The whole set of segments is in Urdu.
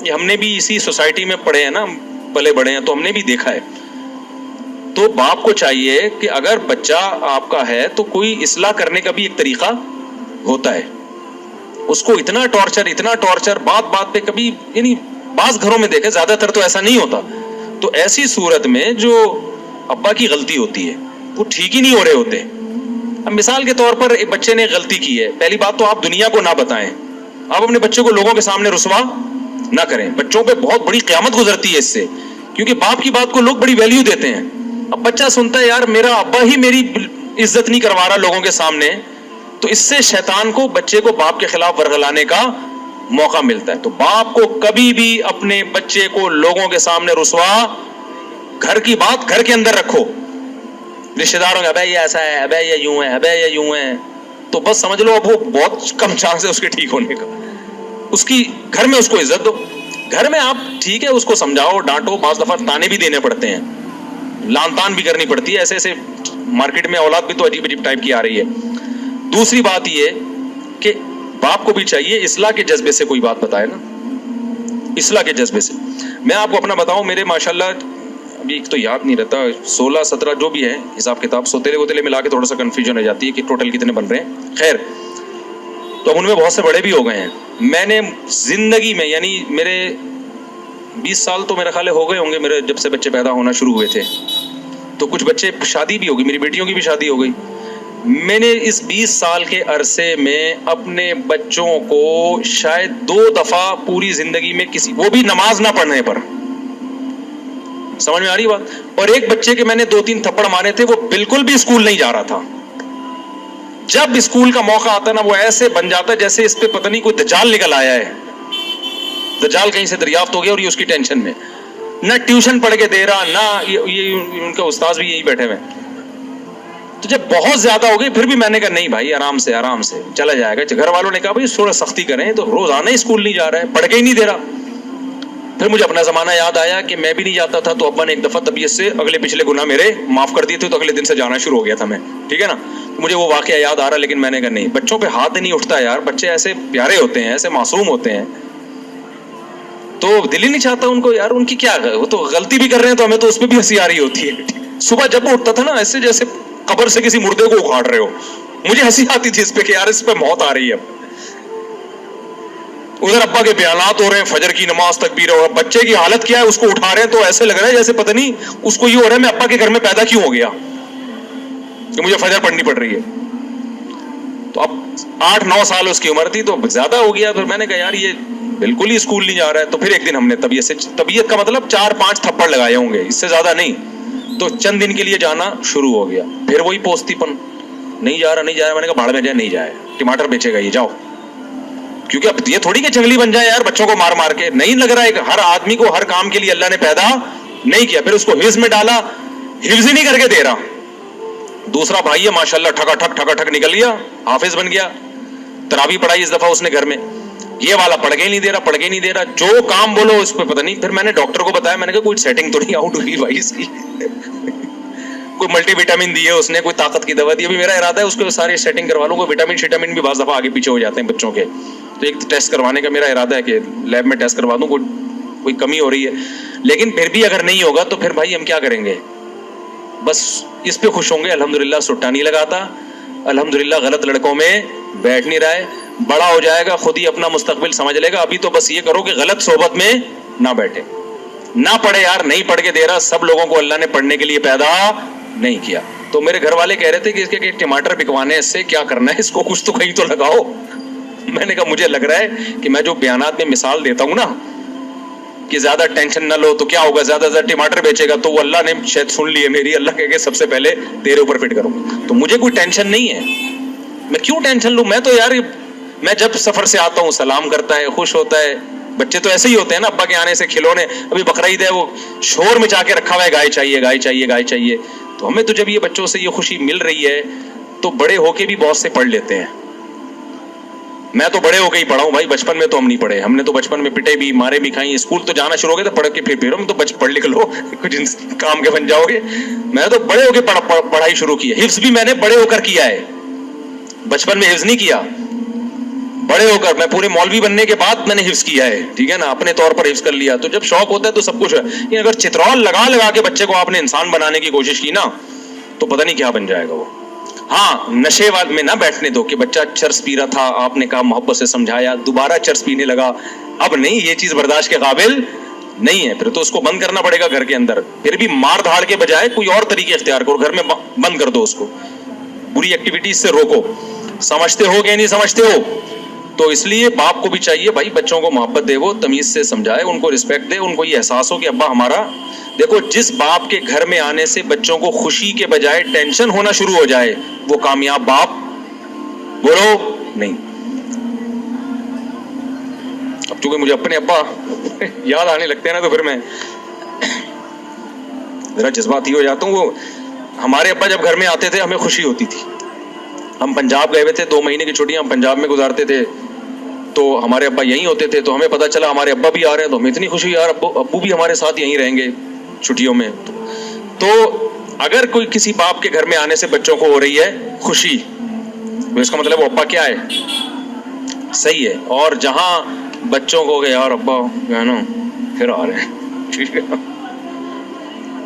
یہ ہم نے بھی اسی سوسائٹی میں پڑھے ہیں نا, پلے بڑے ہیں, تو ہم نے بھی دیکھا ہے. تو باپ کو چاہیے کہ اگر بچہ آپ کا ہے تو کوئی اصلاح کرنے کا بھی ایک طریقہ ہوتا ہے. اس کو اتنا ٹارچر بات بات پہ کبھی, یعنی بعض گھروں میں دیکھے, زیادہ تر تو ایسا نہیں ہوتا. تو ایسی صورت میں جو ابا کی غلطی ہوتی ہے, وہ ٹھیک ہی نہیں ہو رہے ہوتے. اب مثال کے طور پر ایک بچے نے غلطی کی ہے, پہلی بات تو آپ دنیا کو نہ بتائیں, آپ اپنے بچے کو لوگوں کے سامنے رسوا نہ کریں. بچوں پہ بہت بڑی قیامت گزرتی ہے اس سے, کیونکہ باپ کی بات کو لوگ بڑی ویلیو دیتے ہیں. اب بچہ سنتا ہے یار میرا ابا ہی میری عزت نہیں کروا رہا لوگوں کے سامنے, تو اس سے شیطان کو بچے کو باپ کے خلاف ورغلانے کا موقع ملتا ہے. تو باپ کو کبھی بھی اپنے بچے کو لوگوں کے سامنے رسوا, گھر کی بات گھر کے اندر رکھو. رشتے داروں میں ابے یہ ایسا ہے, ابے یہ یوں ہے, ابے یہ یوں ہے, تو بس سمجھ لو اب وہ بہت کم چانس ہے اس کے ٹھیک ہونے کا. اس کی گھر میں اس کو عزت دو. گھر میں آپ ٹھیک ہے اس کو سمجھاؤ, ڈانٹو, بعض دفعہ تانے بھی دینے پڑتے ہیں, لان تان بھی کرنی پڑتی ہے. ایسے ایسے مارکیٹ میں اولاد بھی تو عجیب عجیب ٹائپ کی آ رہی ہے. دوسری بات یہ کہ باپ کو بھی چاہیے اصلاح کے جذبے سے کوئی بات بتائے نا, اصلاح کے جذبے سے. میں آپ کو اپنا بتاؤں, میرے ماشاءاللہ ابھی ایک تو یاد نہیں رہتا, 16-17 جو بھی ہے حساب کتاب, سوتیلے ووتیلے ملا کے تھوڑا سا کنفیوژن ہو جاتی ہے کہ ٹوٹل کتنے بن رہے ہیں. خیر, تو اب ان میں بہت سے بڑے بھی ہو گئے ہیں. میں نے زندگی میں, یعنی میرے 20 سال تو میرے خیال ہو گئے ہوں گے میرے جب سے بچے پیدا ہونا شروع ہوئے تھے, تو کچھ بچے شادی بھی ہو گئی, میری بیٹیوں کی بھی شادی ہو گئی. میں نے اس 20 سال کے عرصے میں اپنے بچوں کو شاید 2 دفعہ پوری زندگی میں کسی, وہ بھی نماز نہ پڑھنے پر, سمجھ میں آ رہی بات, اور ایک بچے کے میں نے 2-3 تھپڑ مارے تھے, وہ بالکل بھی اسکول نہیں جا رہا تھا. جب اسکول کا موقع آتا نا وہ ایسے بن جاتا جیسے اس پہ پتہ نہیں کوئی دجال نکل آیا ہے, دجال کہیں سے دریافت ہو گیا, اور یہ اس کی ٹینشن میں, نہ ٹیوشن پڑھ کے دے رہا, نہ یہ ان کا استاذ بھی یہی بیٹھے ہوئے. تو جب بہت زیادہ ہو گئی پھر بھی میں نے کہا نہیں بھائی آرام سے چلا جائے گا. گھر والوں نے کہا بھائی تھوڑا سختی کریں, تو روزانہ اسکول نہیں جا رہا ہے, پڑھ کے ہی نہیں دے رہا. پھر مجھے اپنا زمانہ یاد آیا کہ میں بھی نہیں جاتا تھا, تو ابا نے ایک دفعہ طبیعت سے اگلے پچھلے گناہ میرے معاف کر دیے تھے, تو اگلے دن سے جانا شروع ہو گیا تھا میں, ٹھیک ہے نا. مجھے وہ واقعہ یاد آ رہا, لیکن میں نے کہا نہیں, بچوں پہ ہاتھ نہیں اٹھتا یار, بچے ایسے پیارے ہوتے ہیں, ایسے معصوم ہوتے ہیں, تو دل ہی نہیں چاہتا ان کو یار, ان کی کیا, وہ تو غلطی بھی کر رہے ہیں تو ہمیں تو اس پہ بھی ہنسی آ رہی ہوتی ہے. صبح جب وہ اٹھتا تھا نا ایسے جیسے قبر سے کسی مردے کو اکھاڑ رہے ہو, مجھے ہنسی آتی تھی اس پہ کہ یار اس پہ موت آ رہی ہے. ادھر ابا کے بیانات ہو رہے ہیں, فجر کی نماز تکبیر, اور بچے کی حالت کیا ہے, اس کو اٹھا رہے ہیں تو ایسے لگ رہا ہے جیسے پتہ نہیں اس کو یہ ہو رہا ہے میں ابا کے گھر میں پیدا کیوں ہو گیا کہ مجھے فجر پڑھنی پڑ رہی ہے. تو اب 8-9 سال اس کی عمر تھی, تو زیادہ ہو گیا. پھر میں نے کہا یار یہ بالکل ہی اسکول نہیں جا رہا ہے. تو پھر ایک دن ہم نے طبیعت کا مطلب 4-5 تھپڑ لگائے ہوں گے, اس سے زیادہ نہیں. تو چند دن کے لیے جانا شروع ہو گیا. پھر وہی پوستی پن, نہیں جا رہا. میں نے کہا بھاڑ میں جائے, نہیں جائے, ٹماٹر بیچے گا یہ, جاؤ. کیونکہ اب یہ تھوڑی کہ جنگلی بن جائے یار بچوں کو مار مار کے, نہیں لگ رہا ہے. ہر آدمی کو ہر کام کے لیے اللہ نے پیدا نہیں کیا. پھر اس کو حفظ میں ڈالا, حفظ ہی نہیں کر کے دے رہا. دوسرا بھائی ہے ماشاءاللہ ٹھکا ٹھک نکل گیا, حافظ بن گیا, تراویح پڑھائی اس دفعہ اس نے گھر میں. یہ والا پڑھ کے ہی نہیں دے رہا, جو کام بولو اس پہ پتہ نہیں. پھر میں نے ڈاکٹر کو بتایا, میں نے کہا کوئی سیٹنگ تو نہیں آؤٹ ہوئی بھائی اس کی, کوئی ملٹی وٹامن دی ہے اس نے, کوئی طاقت کی دوا دی. ابھی میرا ارادہ ہے اس کو ساری سیٹنگ کروا لوں. کوئی وٹامن بھی بعض دفعہ آگے پیچھے ہو جاتے ہیں بچوں کے, تو ایک ٹیسٹ کروانے کا میرا ارادہ ہے کہ لیب میں ٹیسٹ کروا دوں, کوئی کمی ہو رہی ہے. لیکن پھر بھی اگر نہیں ہوگا تو پھر بھائی ہم کیا کریں گے, بس اس پہ خوش ہوں گے. الحمدللہ سٹا نہیں لگاتا, الحمدللہ غلط لڑکوں میں بیٹھ نہیں رہا ہے. بڑا ہو جائے گا خود ہی اپنا مستقبل سمجھ لے گا. ابھی تو بس یہ کرو کہ غلط صحبت میں نہ بیٹھے, نہ پڑھے یار, نہیں پڑھ کے دے رہا. سب لوگوں کو اللہ نے پڑھنے کے لیے پیدا نہیں کیا. تو میرے گھر والے کہہ رہے تھے کہ اس کے ٹماٹر بکوانے اس سے کیا کرنا ہے, اس کو کچھ تو کہیں تو لگاؤ. میں نے کہا مجھے لگ رہا ہے کہ میں جو بیانات میں مثال دیتا ہوں نا کہ زیادہ ٹینشن نہ لو, تو کیا ہوگا, زیادہ ٹماٹر بیچے گا, تو وہ اللہ نے شاید سن لی ہے میری. اللہ کہے کہ سب سے پہلے تیرے اوپر فٹ کروں. تو مجھے کوئی ٹینشن نہیں ہے, میں کیوں ٹینشن لوں. میں تو یار میں جب سفر سے آتا ہوں سلام کرتا ہے, خوش ہوتا ہے. بچے تو ایسے ہی ہوتے ہیں نا, ابا کے آنے سے کھلونے, ابھی بقرعید ہے وہ شور مچا کے رکھا ہوا ہے, گائے چاہیے. تو ہمیں تو جب یہ بچوں سے یہ خوشی مل رہی ہے تو بڑے ہو کے بھی بہت سے پڑھ لیتے ہیں. میں تو بڑے ہو کے ہی پڑھا ہوں بھائی, بچپن میں تو ہم نہیں پڑھے. ہم نے تو بچپن میں پٹے بھی, مارے بھی کھائیں. اسکول تو جانا شروع ہو گیا تو پڑھ کے پھر ہم تو پڑھ لکھ لو, کچھ کام کے بن جاؤ گے. میں تو بڑے ہو کے پڑھائی شروع کی ہے. حفظ بھی میں نے بڑے ہو کر کیا ہے, بچپن میں حفظ نہیں کیا. بڑے ہو کر, میں پورے مولوی بننے کے بعد میں نے حفظ کیا ہے, ٹھیک ہے نا, اپنے طور پر حفظ کر لیا. تو جب شوق ہوتا ہے تو سب کچھ ہے. یہ اگر چترول لگا لگا کے بچے کو آپ نے انسان بنانے کی کوشش کی نا, تو پتہ نہیں کیا بن جائے گا وہ. ہاں, نشے میں نہ بیٹھنے دو کہ بچہ چرس پی رہا تھا, آپ نے کہا, محبت سے سمجھایا, دوبارہ چرس پینے لگا, اب نہیں, یہ چیز برداشت کے قابل نہیں ہے, پھر تو اس کو بند کرنا پڑے گا گھر کے اندر. پھر بھی مار دھاڑ کے بجائے کوئی اور طریقے اختیار کرو, گھر میں بند کر دو اس کو, بری ایکٹیویٹیز سے روکو. سمجھتے ہو کہ نہیں سمجھتے ہو؟ تو اس لیے باپ کو بھی چاہیے بھائی بچوں کو محبت دے, وہ تمیز سے سمجھائے, ان کو رسپیکٹ دے, ان کو یہ احساس ہو کہ ابا ہمارا. دیکھو, جس باپ کے گھر میں آنے سے بچوں کو خوشی کے بجائے ٹینشن ہونا شروع ہو جائے, وہ کامیاب باپ بولو نہیں. اب چونکہ مجھے اپنے ابا یاد آنے لگتے ہیں نا, تو پھر میں ذرا جذباتی ہو جاتا ہوں. وہ ہمارے ابا جب گھر میں آتے تھے ہمیں خوشی ہوتی تھی. ہم پنجاب گئے ہوئے تھے, 2 مہینے کی چھٹیاں ہم پنجاب میں گزارتے تھے, تو ہمارے ابا یہیں ہوتے تھے. تو ہمیں پتہ چلا ہمارے ابا بھی آ رہے ہیں, تو ہمیں اتنی خوشی, یار ابو بھی ہمارے ساتھ یہیں رہیں گے چھٹیوں میں. تو اگر کوئی کسی باپ کے گھر میں آنے سے بچوں کو ہو رہی ہے خوشی, تو اس کا مطلب وہ ابا کیا ہے, صحیح ہے. اور جہاں بچوں کو کہ یار ابا جو ہے نا پھر آ رہے ہیں, ٹھیک ہے,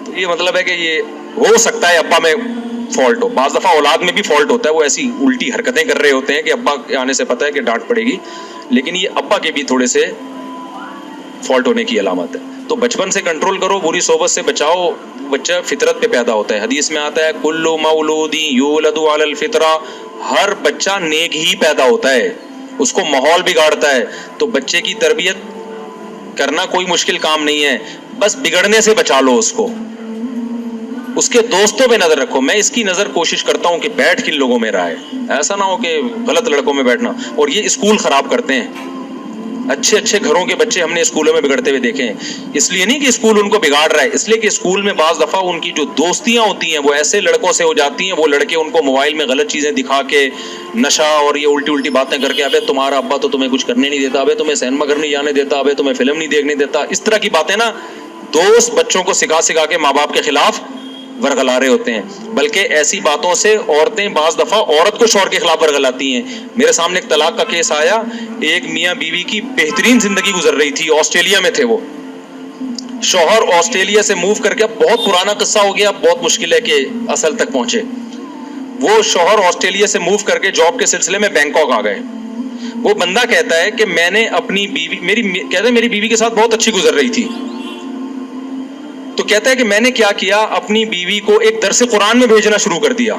تو یہ مطلب ہے کہ یہ ہو سکتا ہے ابا میں فالٹ ہو. بعض دفعہ اولاد میں بھی فالٹ ہوتا ہے, وہ ایسی الٹی حرکتیں کر رہے ہوتے ہیں کہ ابا کے آنے سے پتہ ہے کہ ڈانٹ پڑے گی, لیکن یہ ابا کے بھی تھوڑے سے فالٹ ہونے کی علامت ہے. تو بچپن سے کنٹرول کرو, بری صحبت سے بچاؤ. بچہ فطرت پہ پیدا ہوتا ہے, حدیث میں آتا ہے کل مولود یولد علی الفطرہ, ہر بچہ نیک ہی پیدا ہوتا ہے, اس کو ماحول بگاڑتا ہے. تو بچے کی تربیت کرنا کوئی مشکل کام نہیں ہے, بس بگڑنے سے بچا لو اس کو. اس کے دوستوں پہ نظر رکھو. میں اس کی نظر کوشش کرتا ہوں کہ بیٹھ کن لوگوں میں رہا ہے, ایسا نہ ہو کہ غلط لڑکوں میں بیٹھنا. اور یہ اسکول خراب کرتے ہیں. اچھے اچھے گھروں کے بچے ہم نے اسکولوں میں بگڑتے ہوئے دیکھے ہیں. اس لیے نہیں کہ اسکول ان کو بگاڑ رہا ہے, اس لیے کہ اسکول میں بعض دفعہ ان کی جو دوستیاں ہوتی ہیں وہ ایسے لڑکوں سے ہو جاتی ہیں, وہ لڑکے ان کو موبائل میں غلط چیزیں دکھا کے, نشہ اور یہ الٹی الٹی باتیں کر کے, ابے تمہارا ابا تو تمہیں کچھ کرنے نہیں دیتا, ابے تمہیں سینما گھر نہیں جانے دیتا, ابے تمہیں فلم نہیں دیکھنے دیتا. اس طرح کی باتیں نا دوست بچوں کو سکھا سکھا کے ماں باپ کے خلاف ورغلا رہے ہوتے ہیں. بلکہ ایسی باتوں سے عورتیں بعض دفعہ عورت کو شوہر کے خلاف ورغلاتی ہیں. میرے سامنے ایک طلاق کا کیس آیا, ایک میاں بیوی کی بہترین زندگی گزر رہی تھی, آسٹریلیا میں تھے وہ. شوہر آسٹریلیا سے موو کر کے, بہت پرانا قصہ ہو گیا, بہت مشکل ہے کہ اصل تک پہنچے. وہ شوہر آسٹریلیا سے موو کر کے جاب کے سلسلے میں بینکاک آ گئے. وہ بندہ کہتا ہے کہ میں نے اپنی بیوی, میری بیوی کے ساتھ بہت اچھی گزر رہی تھی. تو کہتا ہے کہ میں نے کیا کیا, اپنی بیوی کو ایک درس قرآن میں بھیجنا شروع کر دیا.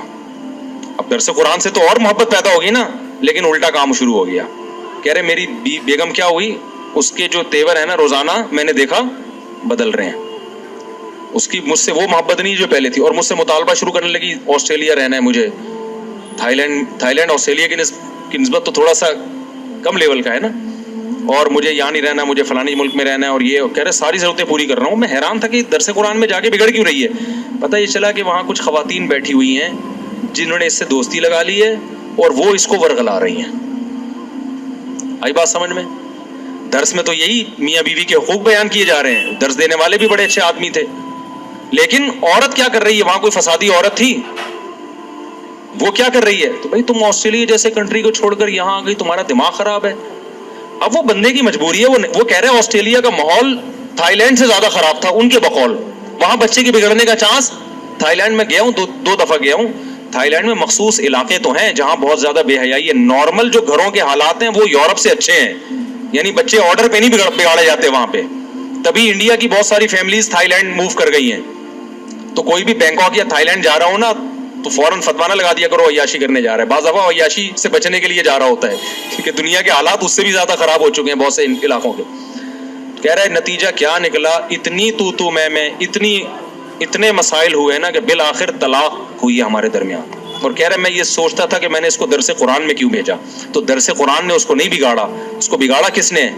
اب درس قرآن سے تو اور محبت پیدا ہوگی نا, لیکن الٹا کام شروع ہو گیا. کہہ رہے میری بیگم کیا ہوئی, اس کے جو تیور ہیں نا روزانہ میں نے دیکھا بدل رہے ہیں. اس کی مجھ سے وہ محبت نہیں جو پہلے تھی, اور مجھ سے مطالبہ شروع کرنے لگی آسٹریلیا رہنا ہے مجھے. تھائی لینڈ آسٹریلیا کی نسبت تو تھوڑا سا کم لیول کا ہے نا, اور مجھے یہاں نہیں رہنا, مجھے فلانی ملک میں رہنا ہے. اور یہ کہہ رہے ساری ضرورتیں پوری کر رہا ہوں. میں حیران تھا کہ درس قرآن میں جا کے بگڑ کیوں رہی ہے. پتہ یہ چلا کہ وہاں کچھ خواتین بیٹھی ہوئی ہیں جنہوں نے اس سے دوستی لگا لی ہے, اور وہ اس کو ورغلا رہی ہیں. آئی بات سمجھ میں؟ درس میں تو یہی میاں بیوی کے حقوق بیان کیے جا رہے ہیں, درس دینے والے بھی بڑے اچھے آدمی تھے, لیکن عورت کیا کر رہی ہے, وہاں کوئی فسادی عورت تھی, وہ کیا کر رہی ہے. تو بھائی تم آسٹریلیا جیسے کنٹری کو چھوڑ کر یہاں آ گئی, تمہارا دماغ خراب ہے. اب وہ بندے کی مجبوری ہے, وہ کہہ رہے ہیں آسٹریلیا کا ماحول تھائی لینڈ سے زیادہ خراب تھا ان کے بقول. وہاں بچے کے بگڑنے کا چانس, تھائی لینڈ میں گیا ہوں, دو دفعہ گیا ہوں. تھائی لینڈ میں مخصوص علاقے تو ہیں جہاں بہت زیادہ بے حیائی ہے. نارمل جو گھروں کے حالات ہیں وہ یورپ سے اچھے ہیں, یعنی بچے آرڈر پہ نہیں بگاڑے جاتے وہاں پہ. تبھی انڈیا کی بہت ساری فیملیز تھائی لینڈ موو کر گئی ہیں. تو کوئی بھی بینکاک یا تھائی لینڈ جا رہا ہو نا, تو فوراً فتویٰ نہ لگا دیا کرو عیاشی کرنے جا رہا ہے. بعض دفعہ عیاشی سے بچنے کے لیے جا رہا ہوتا ہے, کیونکہ دنیا کے حالات اس سے بھی زیادہ خراب ہو چکے ہیں بہت سے علاقوں کے. کہہ رہا ہے نتیجہ کیا نکلا, اتنی تو میں اتنے مسائل ہوئے نا کہ بالآخر طلاق ہوئی ہے ہمارے درمیان. اور کہہ رہا ہے میں یہ سوچتا تھا کہ میں نے اس کو درس قرآن میں کیوں بھیجا. تو درس قرآن نے اس کو نہیں بگاڑا, اس کو بگاڑا کس نے.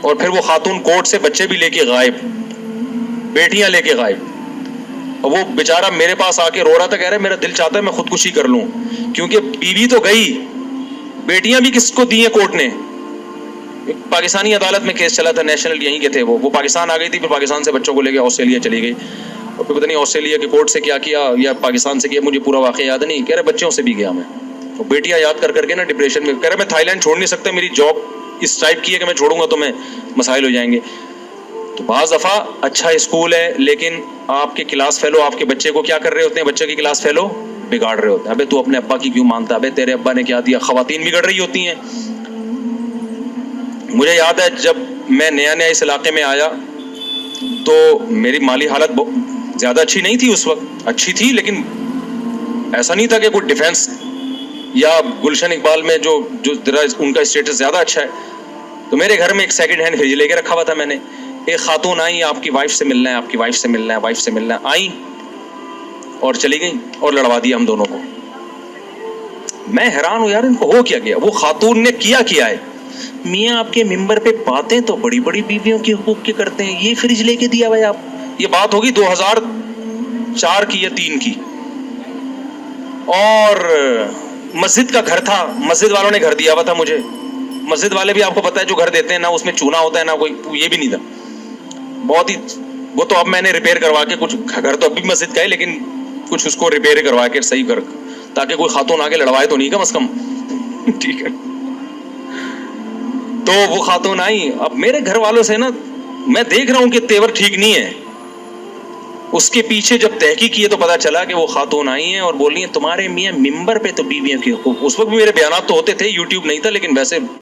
اور پھر وہ خاتون کورٹ سے بچے بھی لے کے غائب, بیٹیاں لے کے غائب. اور وہ بیچارہ میرے پاس آ کے رو رہا تھا, کہہ رہا ہے میرا دل چاہتا ہے میں خودکشی کر لوں, کیونکہ بیوی تو گئی, بیٹیاں بھی کس کو دی ہیں کورٹ نے. پاکستانی عدالت میں کیس چلا تھا, نیشنل یہیں کے تھے, وہ پاکستان آ گئی تھی, پھر پاکستان سے بچوں کو لے کے آسٹریلیا چلی گئی. اور پھر پتہ نہیں آسٹریلیا کے کورٹ سے کیا یا پاکستان سے کیا, مجھے پورا واقعہ یاد نہیں. کہہ رہے بچوں سے بھی گیا میں, بیٹیاں یاد کر کے نا ڈپریشن میں کہہ رہے میں تھائی لینڈ چھوڑ نہیں سکتا, میری جاب اس ٹائپ کی ہے کہ میں چھوڑوں گا تو میں مسائل ہو جائیں گے. تو بعض دفعہ اچھا اسکول ہے لیکن آپ کے کلاس فیلو آپ کے بچے کو کیا کر رہے ہوتے ہیں, بچے کی کلاس فیلو بگاڑ رہے ہوتے ہیں. ابے تو اپنے ابا کی کیوں مانتا ہے, ابے تیرے ابا نے کیا دیا. خواتین بگڑ رہی ہوتی ہیں. مجھے یاد ہے جب میں نیا اس علاقے میں آیا تو میری مالی حالت زیادہ اچھی نہیں تھی اس وقت, اچھی تھی لیکن ایسا نہیں تھا کہ کوئی ڈیفینس یا گلشن اقبال میں جو ان کا اسٹیٹس زیادہ اچھا ہے. تو میرے گھر میں ایک سیکنڈ ہینڈ فریج لے کے رکھا ہوا تھا میں نے. ایک خاتون آئی, آپ کی وائف سے ملنا ہے, آپ کی وائف سے ملنا ہے, وائف سے ملنا ہے, آئی اور چلی گئی اور لڑوا دیا ہم دونوں کو. میں حیران ہوں یار ان کو ہو کیا گیا. وہ خاتون نے کیا ہے, میاں آپ کے ممبر پہ باتیں تو بڑی بڑی بیویوں کے حقوق کی کرتے ہیں, یہ فریج لے کے دیا بھائی آپ. یہ بات ہوگی 2004 کی یا 3 کی, اور مسجد کا گھر تھا, مسجد والوں نے گھر دیا ہوا تھا مجھے. مسجد والے بھی آپ کو پتا ہے جو گھر دیتے ہیں نا اس میں چونا ہوتا ہے نا کوئی, یہ بھی نہیں تھا بہت ہی. وہ تو اب میں نے ریپیئر کروا کے, کچھ گھر تو اب بھی مسجد کا ہے لیکن کچھ اس کو ریپیئر کروا کے صحیح کر, تاکہ کوئی خاتون آگے لڑوائے تو نہیں کم از کم. ٹھیک ہے. تو وہ خاتون آئی. اب میرے گھر والوں سے نا میں دیکھ رہا ہوں کہ تیور ٹھیک نہیں ہے. اس کے پیچھے جب تحقیق کی تو پتا چلا کہ وہ خاتون آئی ہیں اور بول رہی ہیں تمہارے میاں ممبر پہ تو بیویوں کے حقوق. اس وقت بھی میرے بیانات تو ہوتے تھے, یوٹیوب نہیں تھا لیکن ویسے